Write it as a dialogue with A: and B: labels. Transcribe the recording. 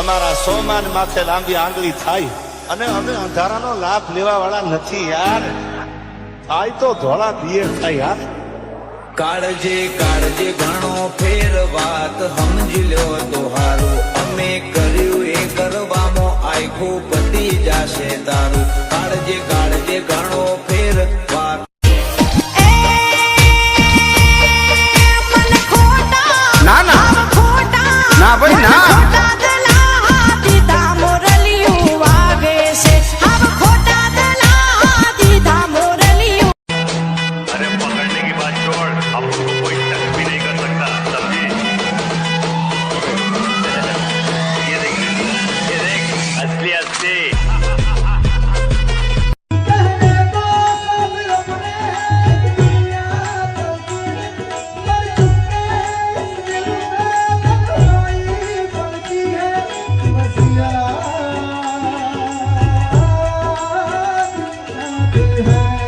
A: અમારા સોમાન માથે લાંબી આંગળી થાય અને અમે અંધારાનો લાભ લેવા વાળા નથી યાર. થાય તો ધોળા દિયે થાય યાર.
B: કાળજે કાળજે ઘણો ફેર વાત સમજી લ્યો તો હારું. અમે કર્યું એ કરવામાં આખું પતી જાશે તારું. કાળજે કાળજે ઘણો ફેર વાત.
C: ના ના ના ભાઈ ના.
D: है